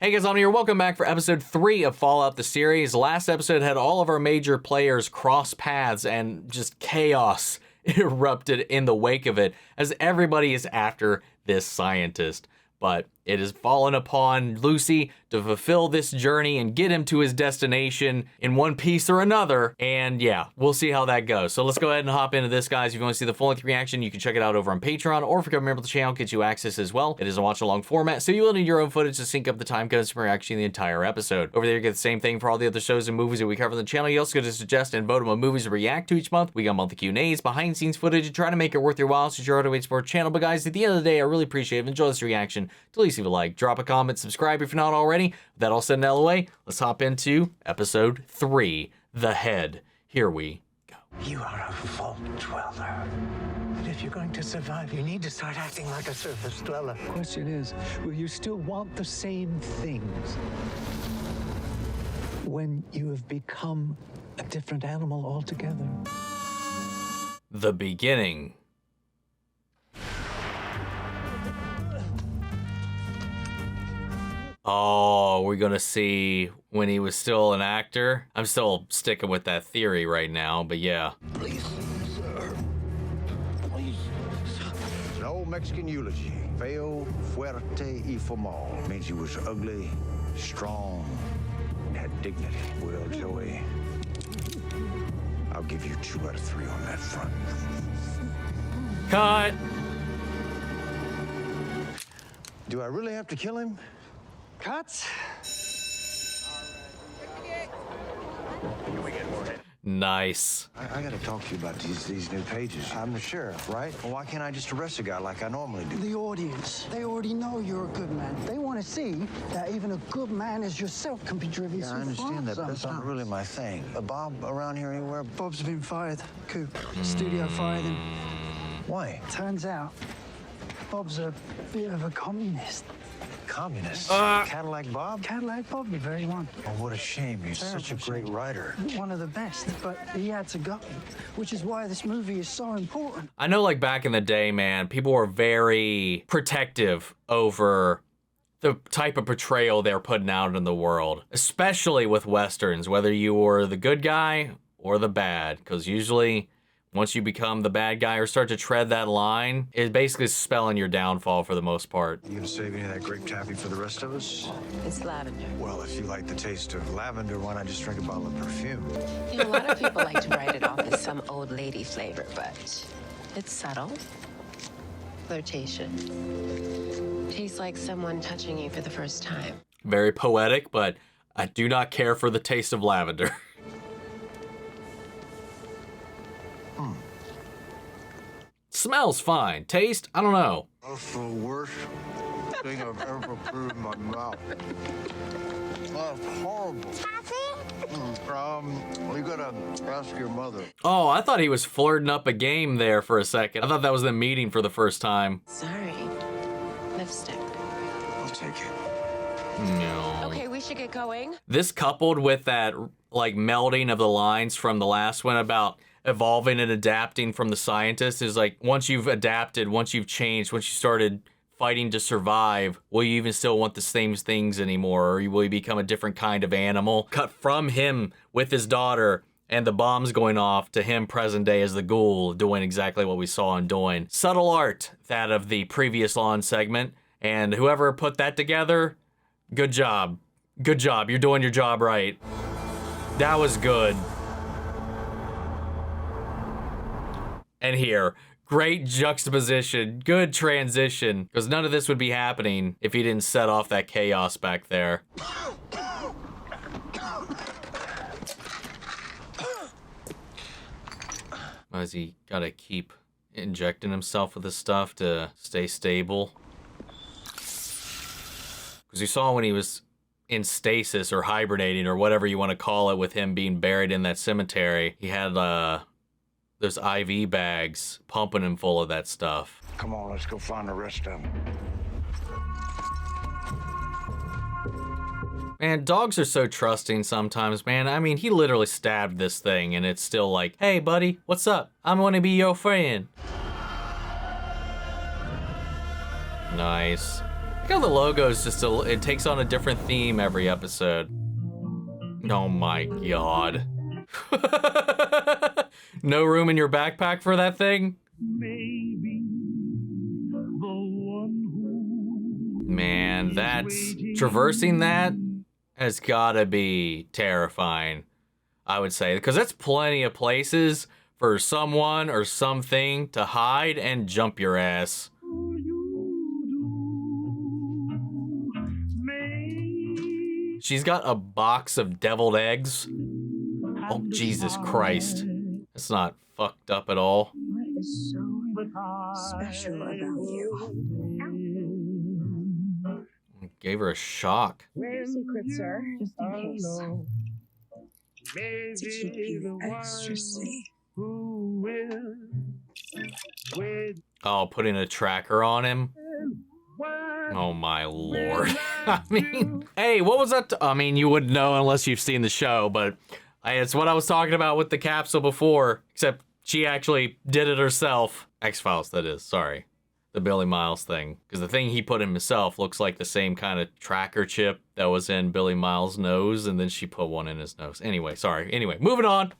Hey guys, I'm here. Welcome back for episode 3 of Fallout the series. Last episode had all of our major players cross paths and just chaos erupted in the wake of it as everybody is after this scientist. But it has fallen upon Lucy to fulfill this journey and get him to his destination in one piece or another. And yeah, we'll see how that goes. So let's go ahead and hop into this, guys. If you want to see the full-length reaction, you can check it out over on Patreon, or if you become a member of the channel, get you access as well. It is a watch-along format, so you will need your own footage to sync up the time codes for actually the entire episode. Over there, you get the same thing for all the other shows and movies that we cover on the channel. You also get to suggest and vote on what movies to react to each month. We got monthly Q&As, behind-the-scenes footage, and try to make it worth your while, so you're to support the channel. But guys, at the end of the day, I really appreciate it. Enjoy this reaction. Please leave a like, drop a comment, subscribe if you're not already. With that all said and out of the way, let's hop into episode 3, The Head. Here we go. You are a vault dweller. But if you're going to survive, you need to start acting like a surface dweller. The question is, will you still want the same things when you have become a different animal altogether? The beginning. Oh, we're gonna see when he was still an actor. I'm still sticking with that theory right now, but yeah. Please, sir. Please, sir. It's an old Mexican eulogy. Feo, fuerte y formal. Means he was ugly, strong, and had dignity. Well, Joey, I'll give you 2 out of 3 on that front. Cut! Do I really have to kill him? Cuts? Nice. I gotta talk to you about these new pages. I'm the sheriff, right? Well, why can't I just arrest a guy like I normally do? The audience, they already know you're a good man. They want to see that even a good man as yourself can be driven Yeah, I too understand that, far but that's not sometimes. really my thing. Bob around here anywhere? Bob's been fired. Coop. Studio fired him. Why? Turns out, Bob's a bit of a communist. Communist? Uh. Cadillac Bob? Cadillac Bob, the very one. Oh, what a shame. He's such a great writer. One of the best, but he had to go, which is why this movie is so important. I know, like, back in the day, man, people were very protective over the type of portrayal they're putting out in the world, especially with Westerns, whether you were the good guy or the bad, because usually once you become the bad guy or start to tread that line, it's basically spelling your downfall for the most part. You gonna save any of that grape taffy for the rest of us? It's lavender. Well, if you like the taste of lavender, why not just drink a bottle of perfume? You know, a lot of people like to write it off as some old lady flavor, but it's subtle, flirtatious. Tastes like someone touching you for the first time. Very poetic, but I do not care for the taste of lavender. Smells fine. Taste, I don't know. That's the worst thing I've ever put in my mouth. That's horrible. We gotta ask your mother. Oh, I thought he was flirting up a game there for a second. I thought that was them meeting for the first time. Sorry. Lipstick. I'll take it. No. Okay, we should get going. This coupled with that, like, melding of the lines from the last one about evolving and adapting from the scientist is like, once you've adapted, once you've changed, once you started fighting to survive, will you even still want the same things anymore, or will you become a different kind of animal? Cut from him with his daughter and the bombs going off to him present day as the ghoul doing exactly what we saw him doing. Subtle art, that of the previous lawn segment, and whoever put that together, good job. Good job. You're doing your job right. That was good. And here, great juxtaposition, good transition, because none of this would be happening if he didn't set off that chaos back there. Has he gotta keep injecting himself with this stuff to stay stable? Because you saw when he was in stasis or hibernating or whatever you want to call it, with him being buried in that cemetery, he had those IV bags pumping him full of that stuff. Come on, let's go find the rest of them. Man, dogs are so trusting sometimes, man. I mean, he literally stabbed this thing and it's still like, hey, buddy, what's up? I'm gonna be your friend. Nice. Look how the logo is just it takes on a different theme every episode. Oh my god. No room in your backpack for that thing? Man, traversing that has gotta be terrifying, I would say, because that's plenty of places for someone or something to hide and jump your ass. She's got a box of deviled eggs. Oh, Jesus Christ. That's not fucked up at all. What is so special about you? Gave her a shock. Secret, sir. Just in case. To keep you extra safe. Oh, putting a tracker on him? Oh my lord. I mean, hey, what was that? I mean, you wouldn't know unless you've seen the show, but it's what I was talking about with the capsule before, except she actually did it herself. X-Files, that is, sorry. The Billy Miles thing. Because the thing he put in himself looks like the same kind of tracker chip that was in Billy Miles' nose, and then she put one in his nose. Anyway, sorry. Anyway, moving on.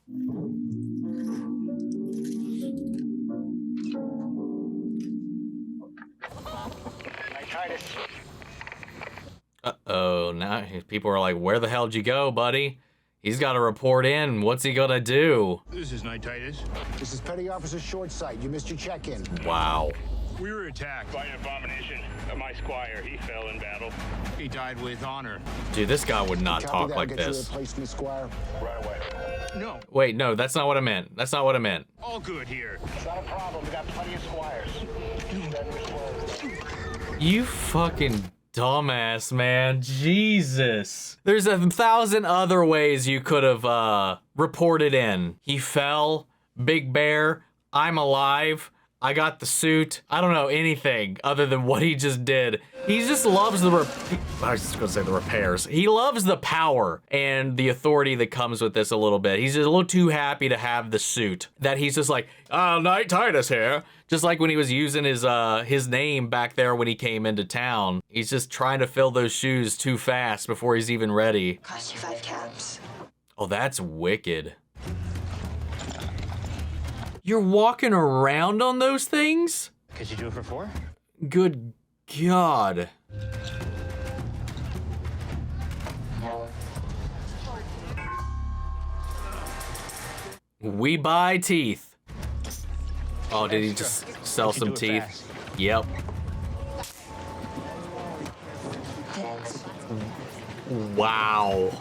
Uh-oh, now people are like, where the hell did you go, buddy? He's got to report in. What's he gonna do? This is Nightitis. This is Petty Officer Shortsight. You missed your check-in. Wow. We were attacked by an abomination. My squire, he fell in battle. He died with honor. Dude, this guy would not Copy talk that. like Get you a this. replacement, Squire. Right away. No, Wait, no, that's not what I meant. That's not what I meant. all good here. It's not a problem. We got plenty of squires. You fucking dumbass, man. Jesus. There's 1,000 other ways you could have reported in. He fell. Big Bear. I'm alive. I got the suit. I don't know anything other than what he just did. He just loves I was just gonna say the repairs. He loves the power and the authority that comes with this a little bit. He's just a little too happy to have the suit that he's just like, Nightitis here. Just like when he was using his name back there when he came into town. He's just trying to fill those shoes too fast before he's even ready. Cost you 5 caps. Oh, that's wicked. You're walking around on those things? Could you do it for 4? Good God. We buy teeth. Oh, did he just sell some teeth? Yep. Wow.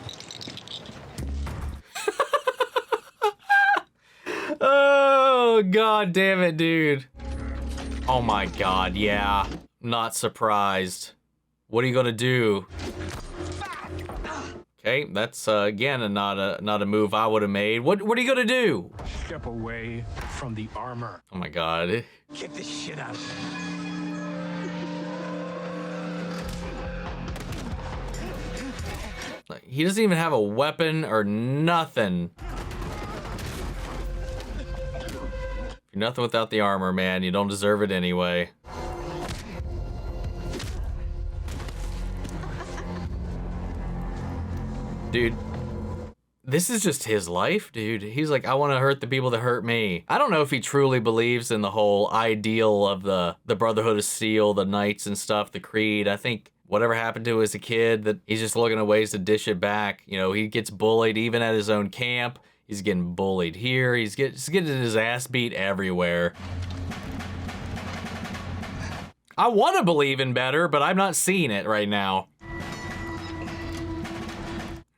Oh, God damn it, dude. Oh my God, yeah. Not surprised. What are you gonna do? Okay, that's again not a move I would have made. What are you gonna do? Step away from the armor. Oh my God. Get this shit out. Like, he doesn't even have a weapon or nothing. You're nothing without the armor, man. You don't deserve it anyway. Dude, this is just his life, dude. He's like, I want to hurt the people that hurt me. I don't know if he truly believes in the whole ideal of the Brotherhood of Steel, the Knights and stuff, the Creed. I think whatever happened to him as a kid, that he's just looking at ways to dish it back. You know, he gets bullied even at his own camp. He's getting bullied here. He's getting his ass beat everywhere. I want to believe in better, but I'm not seeing it right now.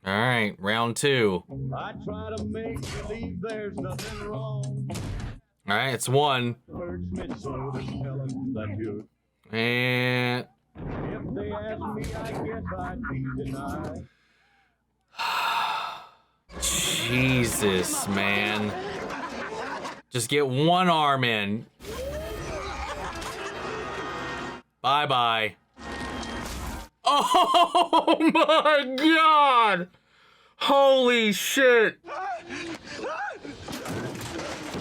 All right, round 2. I try to make believe there's nothing wrong. All right, it's 1. Wordsmith so to tell them that you're. And If they ask me, I guess I'd be denied. Jesus, man. Just get one arm in. Bye-bye. Oh my God! Holy shit!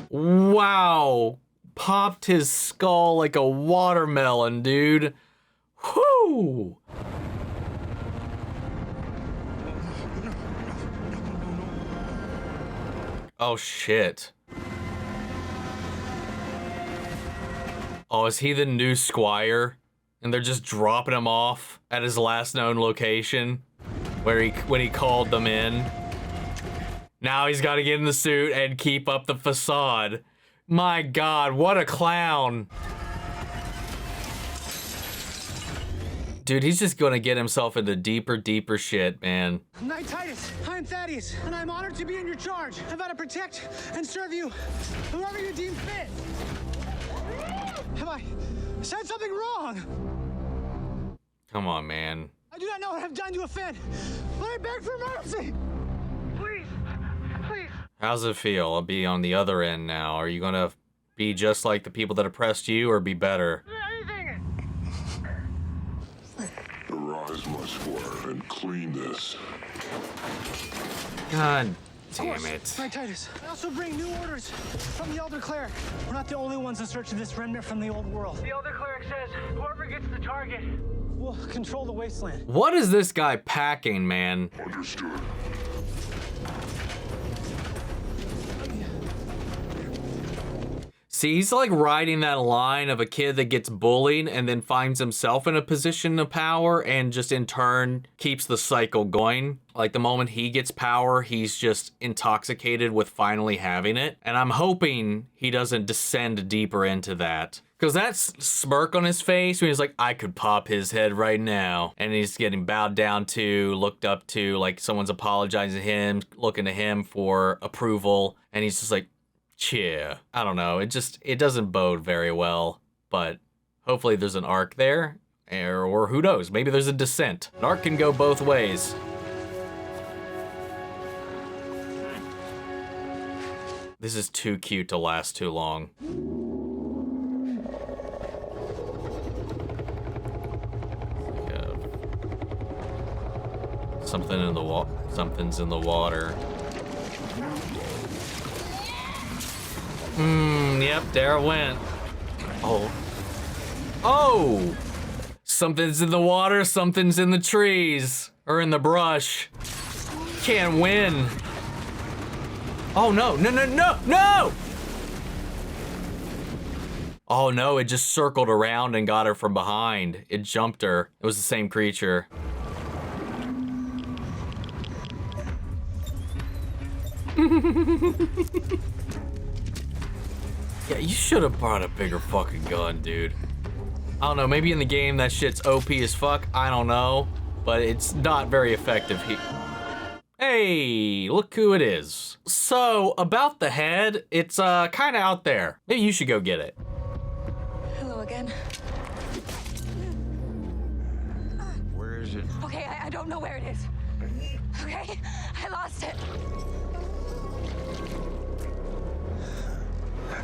Wow. Popped his skull like a watermelon, dude. Whoo! Oh shit. Oh, is he the new squire? And they're just dropping him off at his last known location when he called them in. Now he's got to get in the suit and keep up the facade. My God, what a clown. Dude, he's just gonna get himself into deeper shit, man. Knight Titus, I'm Thaddeus, and I'm honored to be in your charge. I vow to protect and serve you, whoever you deem fit. Have I said something wrong? Come on, man. I do not know what I've done to offend, but I beg for mercy. Please, please. How's it feel? I'll be on the other end now. Are you gonna be just like the people that oppressed you, or be better? Arise, my squire, and clean this. God damn it. Knight Titus. I also bring new orders from the Elder Cleric. We're not the only ones in search of this remnant from the old world. The Elder Cleric says whoever gets the target will control the Wasteland. What is this guy packing, man? Understood. See, he's like riding that line of a kid that gets bullied and then finds himself in a position of power and just in turn keeps the cycle going. Like the moment he gets power, he's just intoxicated with finally having it. And I'm hoping he doesn't descend deeper into that. Because that smirk on his face when he's like, I could pop his head right now. And he's getting bowed down to, looked up to, like someone's apologizing to him, looking to him for approval. And he's just like, yeah, I don't know. It doesn't bode very well, but hopefully there's an arc there, or who knows, maybe there's a descent. An arc can go both ways. This is too cute to last too long. Something in the something's in the water. Yep, there it went. Oh. Oh! Something's in the water, something's in the trees. Or in the brush. Can't win. Oh no, no! Oh no, it just circled around and got her from behind. It jumped her. It was the same creature. Yeah, you should have brought a bigger fucking gun, dude. I don't know, maybe in the game that shit's OP as fuck, I don't know. But it's not very effective here. Hey, look who it is. So, about the head, it's kind of out there. Maybe you should go get it. Hello again. Where is it? Okay, I don't know where it is. Okay, I lost it.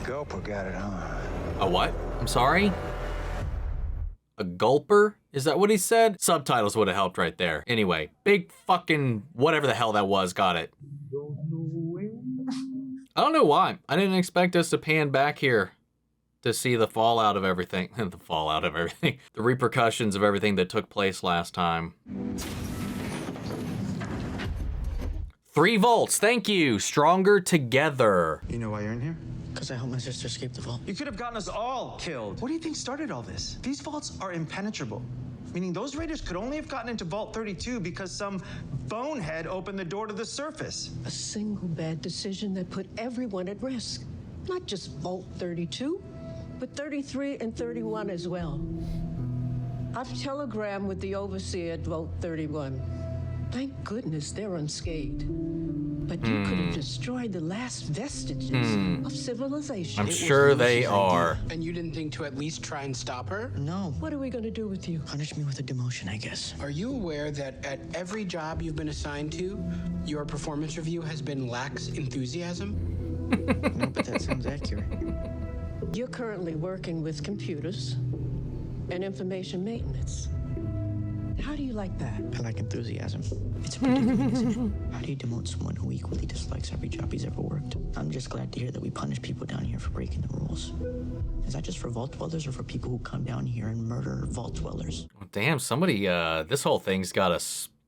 Gulper got it, huh? A what? I'm sorry? A gulper? Is that what he said? Subtitles would have helped right there. Anyway, big fucking whatever the hell that was got it. I don't know why. I didn't expect us to pan back here to see the fallout of everything. The fallout of everything. The repercussions of everything that took place last time. 3 volts, thank you. Stronger together. You know why you're in here? Because I helped my sister escape the vault. You could have gotten us all killed. What do you think started all this? These vaults are impenetrable. Meaning those raiders could only have gotten into Vault 32 because some bonehead opened the door to the surface. A single bad decision that put everyone at risk. Not just Vault 32, but 33 and 31 as well. I've telegrammed with the overseer at Vault 31. Thank goodness they're unscathed. But you could have destroyed the last vestiges of civilization. I'm sure they are. And you didn't think to at least try and stop her? No. What are we going to do with you? Punish me with a demotion, I guess. Are you aware that at every job you've been assigned to, your performance review has been lax enthusiasm? No, but that sounds accurate. You're currently working with computers and information maintenance. How do you like that? I like enthusiasm. It's pretty amazing. How do you demote someone who equally dislikes every job he's ever worked? I'm just glad to hear that we punish people down here for breaking the rules. Is that just for vault dwellers or for people who come down here and murder vault dwellers? Oh, damn, somebody, this whole thing's got to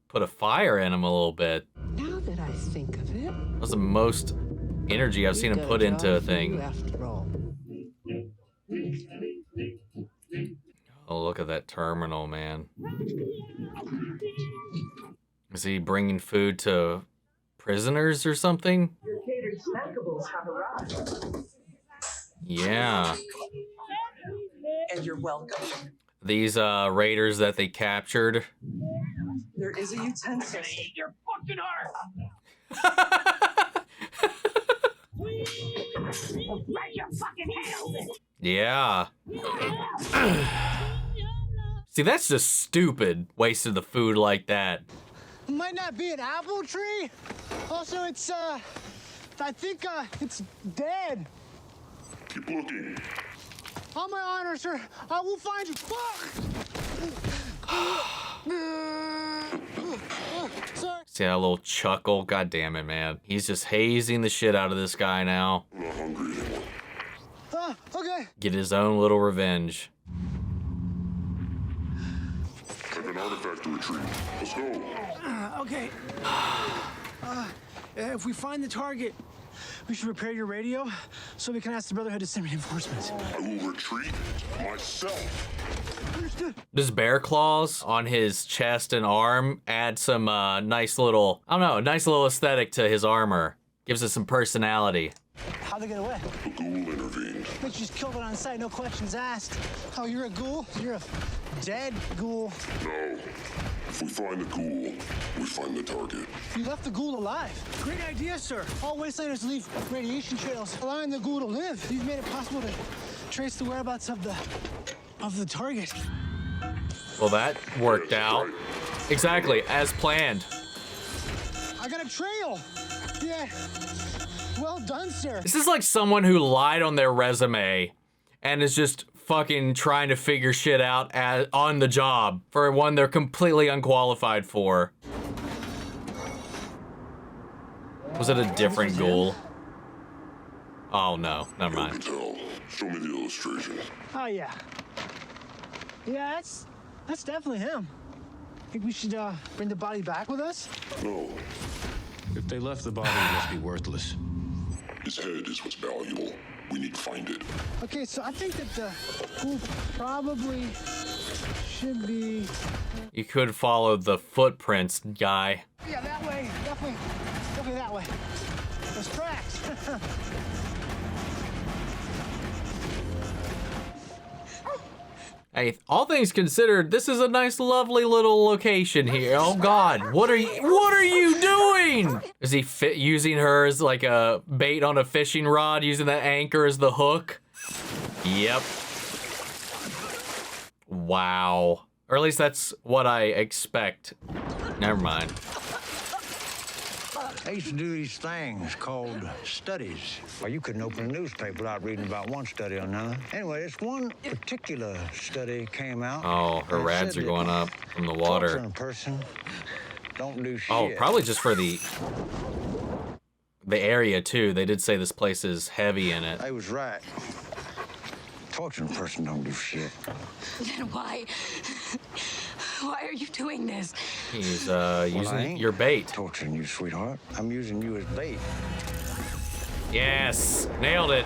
put a fire in him a little bit. Now that I think of it, That was the most energy I've seen him put into a thing. After all. Oh, look at that terminal, man. Is he bringing food to prisoners or something? Your catered snackables have arrived. Yeah. And you're welcome. These raiders that they captured. There is a utensil. Eat your fucking heart. Right your fucking hell. Yeah. See, that's just stupid, wasting the food like that. Might not be an apple tree. Also, it's, I think, it's dead. Keep looking. On my honor, sir. I will find you. Fuck! Sorry. See that little chuckle? God damn it, man. He's just hazing the shit out of this guy now. I'm not hungry anymore. Okay. Get his own little revenge. I have an artifact to retrieve. Let's go. Okay. If we find the target, we should repair your radio so we can ask the Brotherhood to send reinforcements. I will retreat myself. Understood. Does bear claws on his chest and arm add some nice little, I don't know, nice little aesthetic to his armor? Gives it some personality. How'd they get away? The ghoul intervened. They just killed it on sight, no questions asked. Oh, you're a ghoul? You're a dead ghoul. No. If we find the ghoul, we find the target. You left the ghoul alive. Great idea, sir. All Wastelanders leave radiation trails, allowing the ghoul to live. You've made it possible to trace the whereabouts of the target. Well, that worked out. Exactly, as planned. I got a trail. Yeah. Well done, sir. This is like someone who lied on their resume and is just fucking trying to figure shit out on the job for one they're completely unqualified for. Was it a different ghoul? Oh no, never You mind. can tell. Show me the illustration. Oh yeah. Yeah, that's definitely him. Think we should bring the body back with us? No. If they left the body, it must be worthless. His head is what's valuable. We need to find it. Okay, so I think that the ghoul probably should be. You could follow the footprints, guy. Yeah, that way. Definitely that way. Those tracks. Hey, all things considered, this is a nice, lovely little location here. Oh God, what are you doing? Is he using her as like a bait on a fishing rod, using that anchor as the hook? Yep. Wow. Or at least that's what I expect. Never mind. I used to do these things called studies. Well, you couldn't open a newspaper without reading about one study or another. Anyway, this one particular study came out. Oh, her rads are going up from the water. Torturing a person don't do shit. Oh, probably just for the area too. They did say this place is heavy in it. I was right. Torturing a person don't do shit. Then why are you doing this? He's using your bait. Torturing you, sweetheart. I'm using you as bait. Yes, nailed it.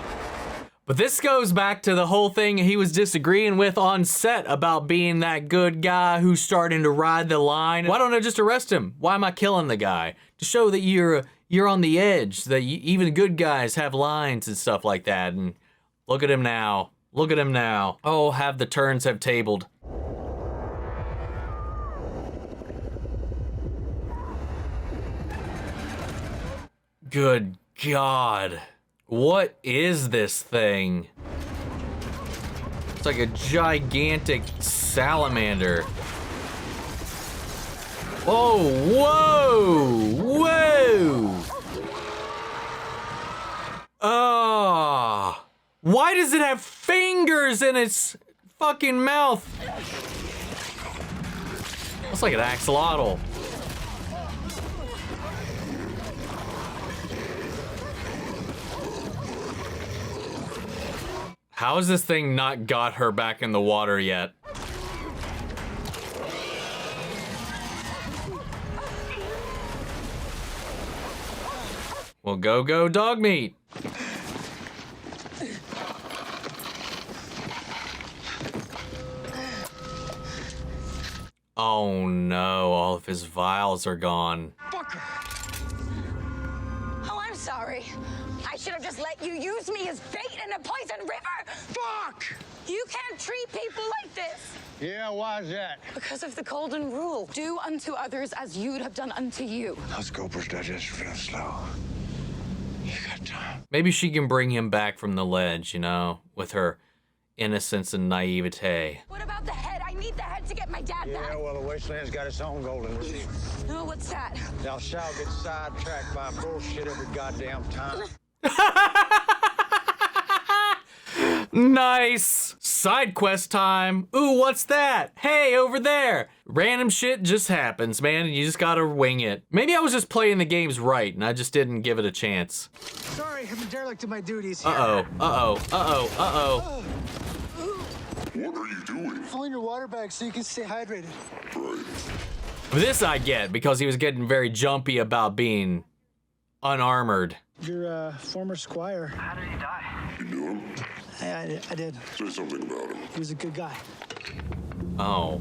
But this goes back to the whole thing he was disagreeing with on set about being that good guy who's starting to ride the line. Why don't I just arrest him? Why am I killing the guy? To show that you're on the edge, that even good guys have lines and stuff like that. And look at him now. Look at him now. Oh, have the turns have tabled. Good God. What is this thing? It's like a gigantic salamander. Oh, whoa, whoa. Ah. Why does it have fingers in its fucking mouth? Looks like an axolotl. How has this thing not got her back in the water yet? Well, go dog meat. Oh no, all of his vials are gone. Oh, I'm sorry. I should have just let you use me as bait in a poison river. Fuck! You can't treat people like this. Yeah, why's that? Because of the golden rule. Do unto others as you'd have done unto you. Those Gophers digest real slow. You got time. Maybe she can bring him back from the ledge, you know, with her innocence and naivete. What about the head? I need the head to get my dad back. Yeah, well, the Wasteland's got its own golden rule. Oh, what's that? Thou shalt get sidetracked by bullshit every goddamn time. Nice! Side quest time. Ooh, what's that? Hey, over there. Random shit just happens, man, and you just gotta wing it. Maybe I was just playing the games right, and I just didn't give it a chance. Sorry, I've been derelict in my duties here. Uh-oh. What are you doing? Filling your water bag so you can stay hydrated. Right. This I get, because he was getting very jumpy about being unarmored. Your former squire. How did he die? You knew him? I did. Say something about him. He was a good guy. Oh.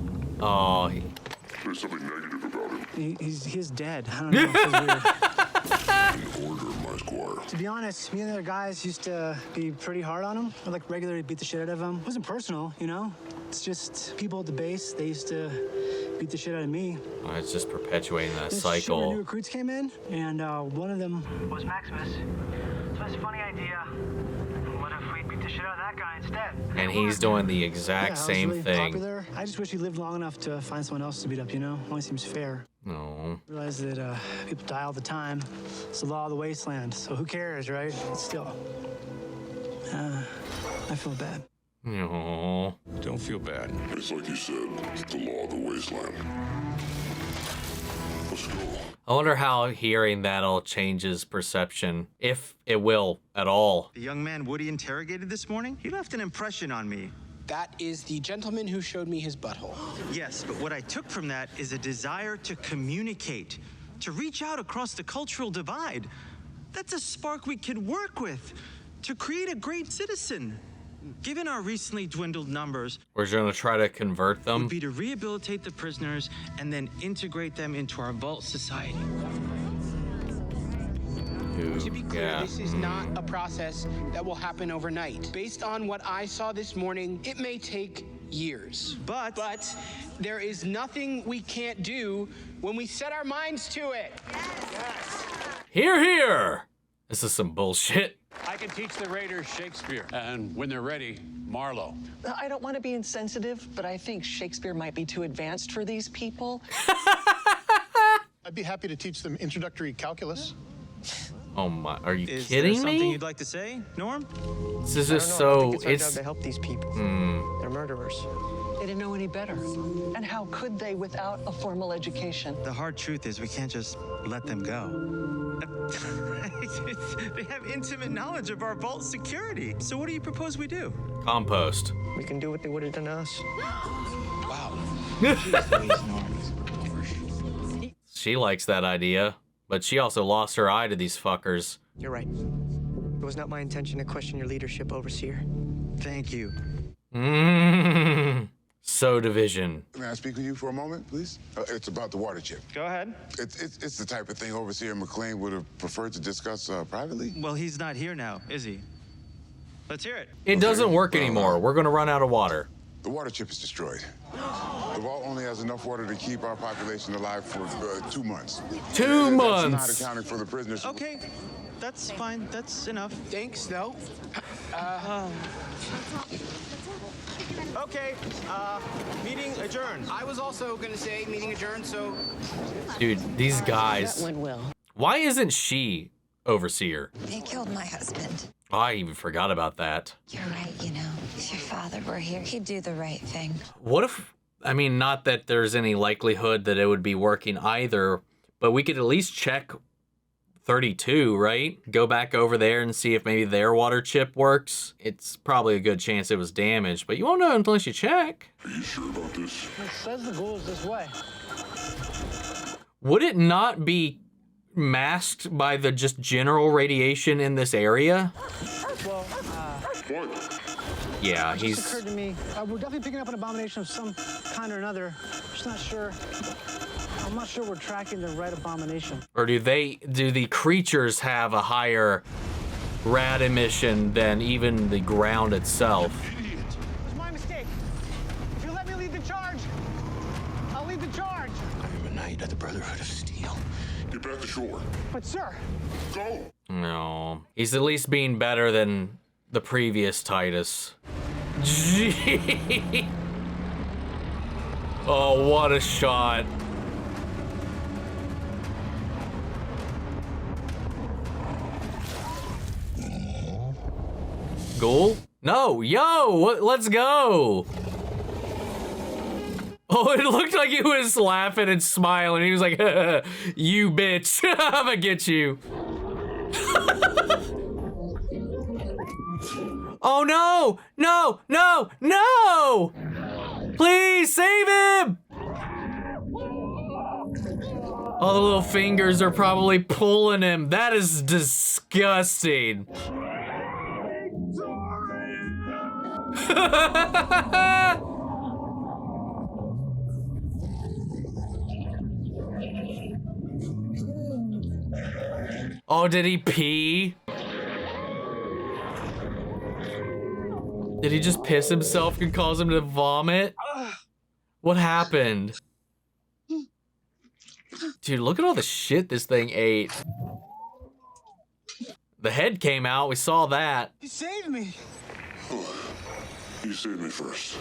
There's something negative about him. He's dead. I don't know. It feels weird. In order, my squire. To be honest, me and the other guys used to be pretty hard on him. I'd like regularly beat the shit out of him. It wasn't personal, you know? It's just people at the base, they used to beat the shit out of me. Oh, it's just perpetuating that This cycle. shit where new recruits came in, and one of them Was Maximus. So it's a funny idea. What if we beat the shit out of that guy instead? And he's doing the exact I was same really thing. Popular. I just wish he lived long enough to find someone else to beat up, you know? Only seems fair. No. Realize that people die all the time. It's the law of the wasteland, so who cares, right? But still, I feel bad. No. Don't feel bad. It's like you said, it's the law of the wasteland. Let's go. I wonder how hearing that'll change his perception, if it will at all. The young man Woody interrogated this morning, he left an impression on me. That is the gentleman who showed me his butthole. Yes, but what I took from that is a desire to communicate, to reach out across the cultural divide. That's a spark we could work with to create a great citizen. Given our recently dwindled numbers, We're gonna try to convert them. would be to rehabilitate the prisoners and then integrate them into our vault society. To be clear, this is not a process that will happen overnight. Based on what I saw this morning, it may take years. But there is nothing we can't do when we set our minds to it. Yes. Here! This is some bullshit. I can teach the Raiders Shakespeare, and when they're ready, Marlowe. I don't want to be insensitive, but I think Shakespeare might be too advanced for these people. I'd be happy to teach them introductory calculus. Oh my, are you Is kidding there something me? you'd like to say, Norm? This is just I don't know. I so, think it's our job to help these people. They're murderers. They didn't know any better. And how could they without a formal education? The hard truth is we can't just let them go. They have intimate knowledge of our vault security. So what do you propose we do? Compost. We can do what they would have done to us. Wow. She likes that idea, but she also lost her eye to these fuckers. You're right. It was not my intention to question your leadership, Overseer. Thank you. So division. May I speak with you for a moment, please? It's about the water chip. Go ahead. It's the type of thing Overseer McLean would have preferred to discuss privately. Well, he's not here now, is he? Let's hear it. It doesn't work anymore. We're gonna run out of water. The water chip is destroyed. The vault only has enough water to keep our population alive for 2 months. 2 months. That's not accounting for the prisoners. Okay, that's fine. That's enough. Thanks, though. Okay, meeting adjourned. I was also gonna say meeting adjourned, so. Dude, these guys. That went well. Why isn't she overseer? They killed my husband. Oh, I even forgot about that. You're right, you know. If your father were here, he'd do the right thing. What if I mean, not that there's any likelihood that it would be working either, but we could at least check 32, right? Go back over there and see if maybe their water chip works. It's probably a good chance it was damaged, but you won't know unless you check. Are you sure about this? It says the goal is this way. Would it not be masked by the just general radiation in this area? Well, Yeah, it just he's... occurred to me, we're definitely picking up an abomination of some kind or another. Just not sure. I'm not sure we're tracking the right abomination. Or do the creatures have a higher rad emission than even the ground itself? It's my mistake. If you let me lead the charge, I'll lead the charge. I am a knight of the Brotherhood of Steel. Get back to shore. But sir. Go! No. He's at least being better than the previous Titus. Gee. Oh, what a shot. Ghoul? No, yo, let's go. Oh, it looked like he was laughing and smiling. He was like, you bitch, I'm gonna get you. Oh no, no, no, no! Please save him! All the little fingers are probably pulling him. That is disgusting. Oh, did he pee? Did he just piss himself and cause him to vomit? What happened? Dude, look at all the shit this thing ate. The head came out, we saw that. You saved me. You saved me first.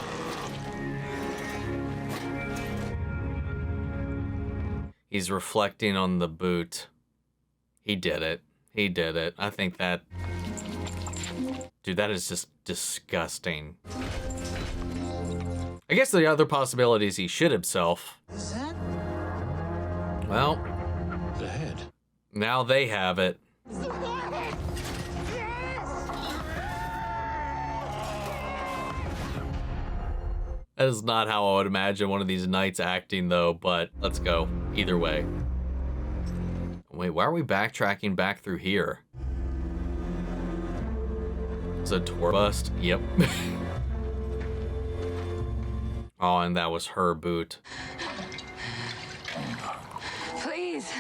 He's reflecting on the boot. He did it. He did it. I think that... Dude, that is just disgusting. I guess the other possibility is he shit himself. Is that? Well, The head. now they have it. That is not how I would imagine one of these knights acting, though, but let's go. Either way. Wait, why are we backtracking back through here? Is it a tour bust? Yep. Oh, and that was her boot. Please.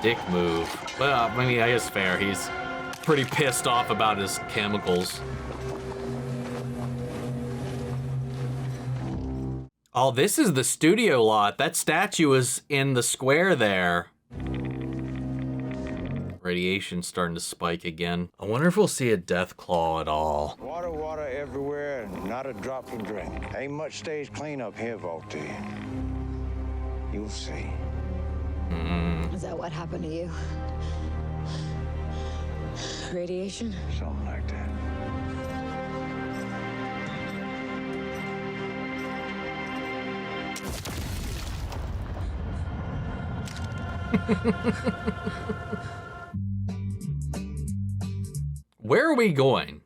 Dick move. Well, I mean, I guess fair. He's pretty pissed off about his chemicals. Oh, this is the studio lot. That statue is in the square there. Radiation's starting to spike again. I wonder if we'll see a death claw at all. Water, water everywhere, and not a drop to drink. Ain't much stage cleanup here, Volty. You'll see. Is that what happened to you? Radiation? Something like that. Where are we going?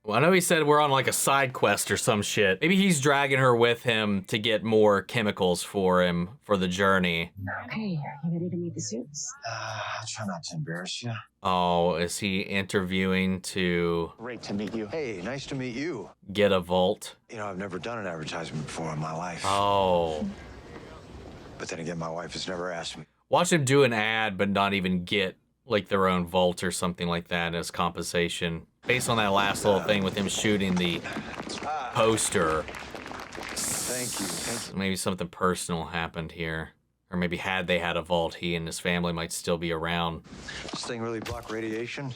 Well, I know he said we're on like a side quest or some shit. Maybe he's dragging her with him to get more chemicals for him for the journey. Okay, you ready to meet the suits? I'll try not to embarrass you. Oh, is he interviewing to Great to meet you. Hey, nice to meet you. get a vault? You know, I've never done an advertisement before in my life. Oh. But then again, my wife has never asked me. Watch him do an ad, but not even get like their own vault or something like that as compensation. Based on that last little thing with him shooting the poster. Thank you. Maybe something personal happened here. Or maybe had they had a vault, he and his family might still be around. This thing really block radiation?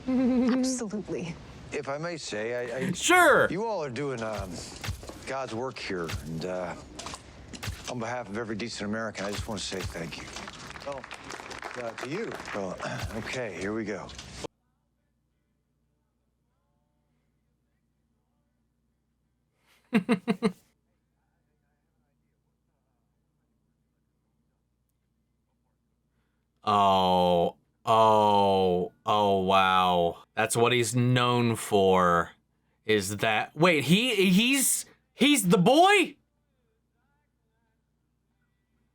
Absolutely. If I may say, I Sure. You all are doing God's work here, and On behalf of every decent American, I just want to say thank you. Well, to you. Well, okay, here we go. Oh, wow. That's what he's known for. Is that... Wait, he's the boy?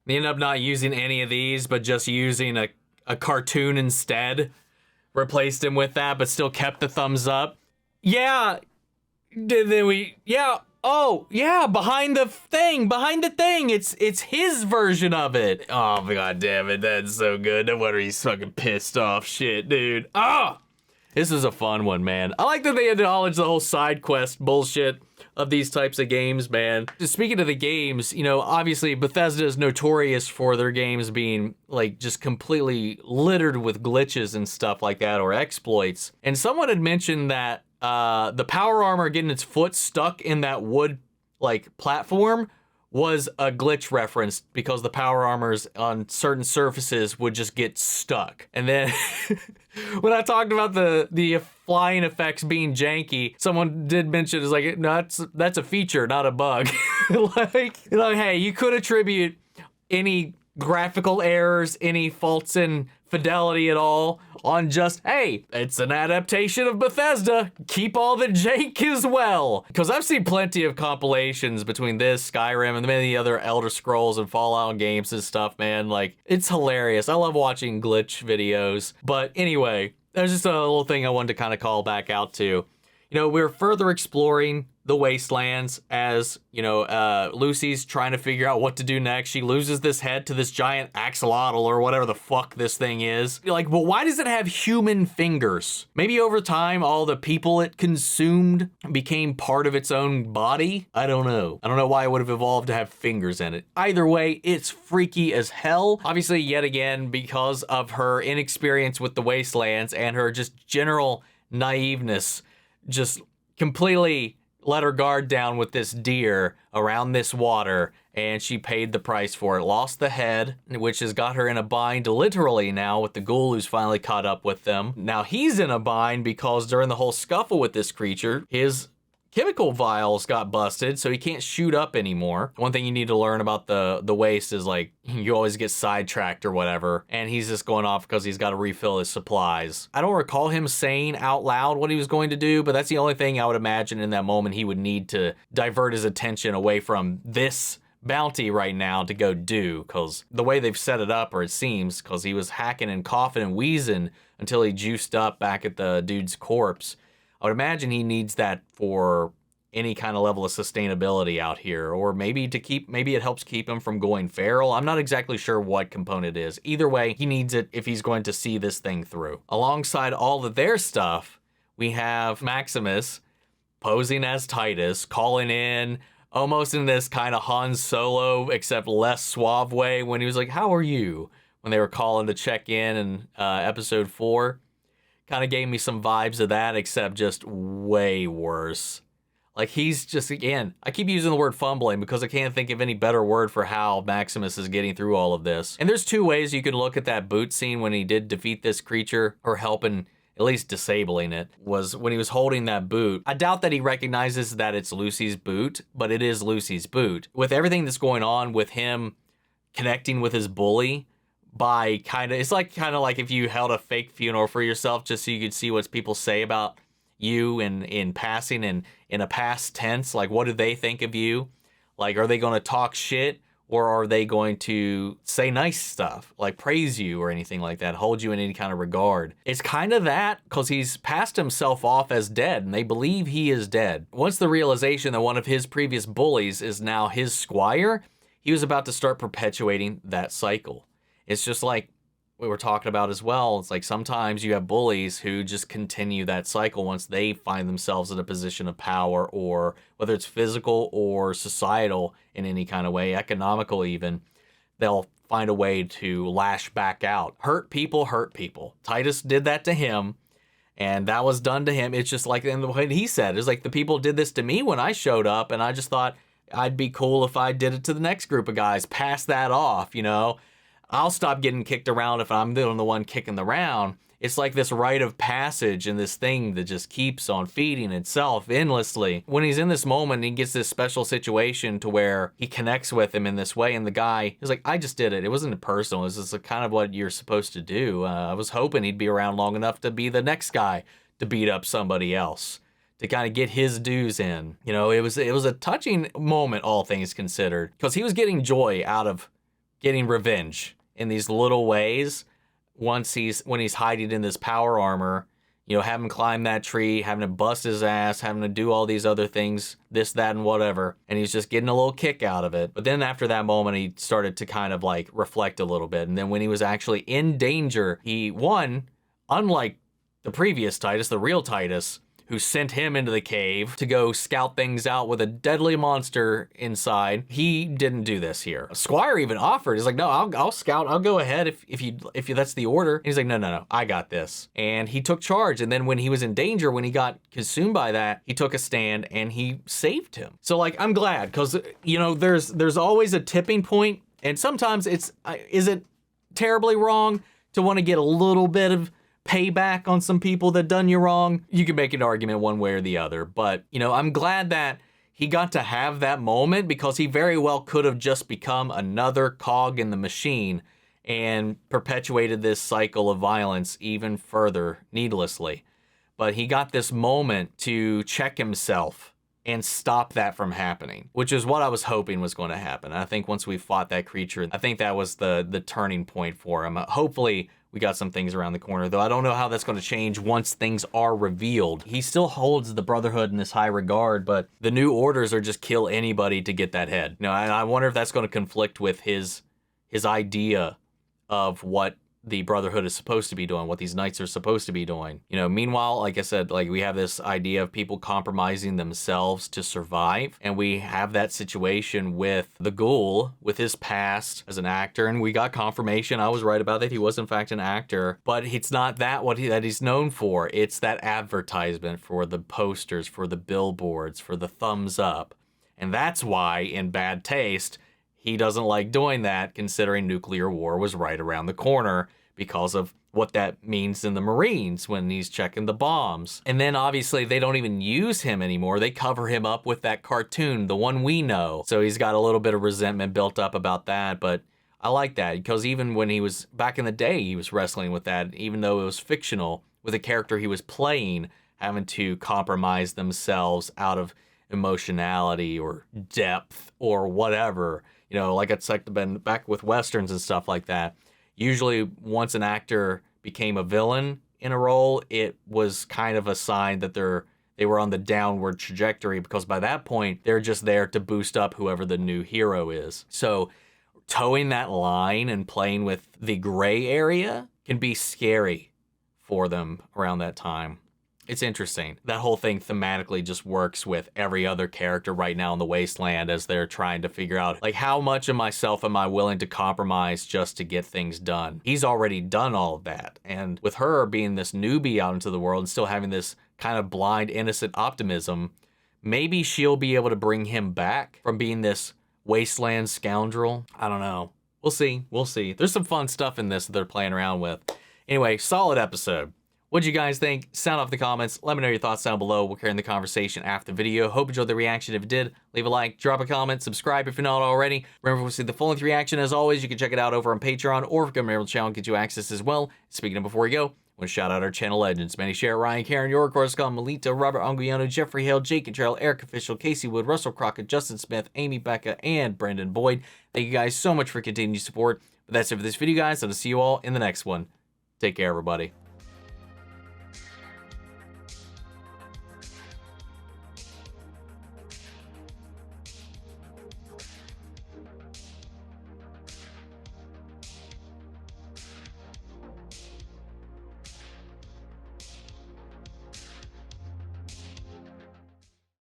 They ended up not using any of these, but just using a cartoon instead. Replaced him with that, but still kept the thumbs up. Yeah. Oh, yeah, behind the thing. It's his version of it. Oh, god damn it, that's so good. No wonder he's fucking pissed off. Shit, dude. Ah! This is a fun one, man. I like that they acknowledge the whole side quest bullshit of these types of games, man. Speaking of the games, you know, obviously Bethesda is notorious for their games being, like, just completely littered with glitches and stuff like that, or exploits. And someone had mentioned that the power armor getting its foot stuck in that wood, like, platform was a glitch reference because the power armors on certain surfaces would just get stuck. And then when I talked about the flying effects being janky, someone did mention, it's like, no, that's a feature, not a bug. like, hey, you could attribute any graphical errors, any faults in fidelity at all on just, hey, it's an adaptation of Bethesda. Keep all the jank as well. Because I've seen plenty of compilations between this, Skyrim, and many other Elder Scrolls and Fallout games and stuff, man. Like, it's hilarious. I love watching glitch videos. But anyway, there's just a little thing I wanted to kind of call back out to. You know, we're further exploring the Wastelands as, you know, Lucy's trying to figure out what to do next. She loses this head to this giant axolotl or whatever the fuck this thing is. You're like, well, why does it have human fingers? Maybe over time, all the people it consumed became part of its own body? I don't know. I don't know why it would have evolved to have fingers in it. Either way, it's freaky as hell. Obviously, yet again, because of her inexperience with the Wastelands and her just general naiveness, just completely let her guard down with this deer around this water, and she paid the price for it. Lost the head, which has got her in a bind literally now with the ghoul who's finally caught up with them. Now he's in a bind because during the whole scuffle with this creature, his chemical vials got busted, so he can't shoot up anymore. One thing you need to learn about the waste is, like, you always get sidetracked or whatever, and he's just going off because he's got to refill his supplies. I don't recall him saying out loud what he was going to do, but that's the only thing I would imagine in that moment he would need to divert his attention away from this bounty right now to go do, because the way they've set it up, or it seems, because he was hacking and coughing and wheezing until he juiced up back at the dude's corpse. I would imagine he needs that for any kind of level of sustainability out here, or maybe it helps keep him from going feral. I'm not exactly sure what component it is. Either way, he needs it if he's going to see this thing through. Alongside all of their stuff, we have Maximus posing as Titus, calling in almost in this kind of Han Solo, except less suave way, when he was like, "How are you?" when they were calling to check in episode 4. Kind of gave me some vibes of that, except just way worse. Like, he's just, again, I keep using the word fumbling because I can't think of any better word for how Maximus is getting through all of this. And there's two ways you can look at that boot scene when he did defeat this creature, or helping, at least disabling it, was when he was holding that boot. I doubt that he recognizes that it's Lucy's boot, but it is Lucy's boot. With everything that's going on with him connecting with his bully, by it's kind of like if you held a fake funeral for yourself just so you could see what people say about you in passing and in a past tense. Like, what do they think of you? Like, are they going to talk shit, or are they going to say nice stuff, like praise you or anything like that, hold you in any kind of regard? It's kind of that, because he's passed himself off as dead, and they believe he is dead. Once the realization that one of his previous bullies is now his squire, he was about to start perpetuating that cycle. It's just like we were talking about as well. It's like sometimes you have bullies who just continue that cycle once they find themselves in a position of power, or whether it's physical or societal in any kind of way, economical even, they'll find a way to lash back out. Hurt people. Titus did that to him, and that was done to him. It's just like, and the way he said, it's like, the people did this to me when I showed up, and I just thought, I'd be cool if I did it to the next group of guys, pass that off, you know? I'll stop getting kicked around if I'm the one kicking the round. It's like this rite of passage and this thing that just keeps on feeding itself endlessly. When he's in this moment, he gets this special situation to where he connects with him in this way, and the guy is like, I just did it. It wasn't personal. This is kind of what you're supposed to do. I was hoping he'd be around long enough to be the next guy to beat up somebody else, to kind of get his dues in. You know, it was a touching moment, all things considered, because he was getting joy out of getting revenge in these little ways. When he's hiding in this power armor, you know, having him climb that tree, having to bust his ass, having to do all these other things, this, that, and whatever, and he's just getting a little kick out of it. But then after that moment, he started to kind of like reflect a little bit. And then when he was actually in danger, he won, unlike the previous Titus, the real Titus, who sent him into the cave to go scout things out with a deadly monster inside. He didn't do this here. Squire even offered. He's like, no, I'll scout. I'll go ahead if you that's the order. And he's like, no, I got this. And he took charge. And then when he was in danger, when he got consumed by that, he took a stand and he saved him. So like, I'm glad, because you know, there's always a tipping point, and sometimes is it terribly wrong to want to get a little bit of payback on some people that done you wrong? You can make an argument one way or the other, but you know, I'm glad that he got to have that moment, because he very well could have just become another cog in the machine and perpetuated this cycle of violence even further needlessly. But he got this moment to check himself and stop that from happening, which is what I was hoping was going to happen. I think once we fought that creature, I think that was the turning point for him. Hopefully we got some things around the corner, though I don't know how that's going to change once things are revealed. He still holds the Brotherhood in this high regard, but the new orders are just kill anybody to get that head. You know, I wonder if that's going to conflict with his idea of what the Brotherhood is supposed to be doing, what these knights are supposed to be doing. You know, meanwhile, like I said, like we have this idea of people compromising themselves to survive, and we have that situation with the ghoul with his past as an actor, and we got confirmation. I was right about that. He was in fact an actor, but it's not that that he's known for. It's that advertisement for the posters, for the billboards, for the thumbs up. And that's why, in bad taste, he doesn't like doing that, considering nuclear war was right around the corner, because of what that means in the Marines when he's checking the bombs. And then obviously they don't even use him anymore. They cover him up with that cartoon, the one we know. So he's got a little bit of resentment built up about that. But I like that, because even when he was back in the day, he was wrestling with that, even though it was fictional, with a character he was playing, having to compromise themselves out of emotionality or depth or whatever. You know, like it's like been back with Westerns and stuff like that. Usually once an actor became a villain in a role, it was kind of a sign that they were on the downward trajectory, because by that point, they're just there to boost up whoever the new hero is. So towing that line and playing with the gray area can be scary for them around that time. It's interesting. That whole thing thematically just works with every other character right now in the Wasteland, as they're trying to figure out, like, how much of myself am I willing to compromise just to get things done? He's already done all of that. And with her being this newbie out into the world and still having this kind of blind, innocent optimism, maybe she'll be able to bring him back from being this Wasteland scoundrel. I don't know. We'll see. We'll see. There's some fun stuff in this that they're playing around with. Anyway, solid episode. What'd you guys think? Sound off in the comments. Let me know your thoughts down below. We'll carry on the conversation after the video. Hope you enjoyed the reaction. If you did, leave a like, drop a comment, subscribe if you're not already. Remember, if you see the full-length reaction, as always, you can check it out over on Patreon, or if you come over to the channel and get you access as well. Speaking of before we go, I want to shout out our channel legends. Manny Share, Ryan, Karen, York, Scott, Melito, Robert Anguiano, Jeffrey Hale, Jake Contrell, Eric Official, Casey Wood, Russell Crockett, Justin Smith, Amy Becca, and Brendan Boyd. Thank you guys so much for continued support. But that's it for this video, guys. I'll see you all in the next one. Take care, everybody.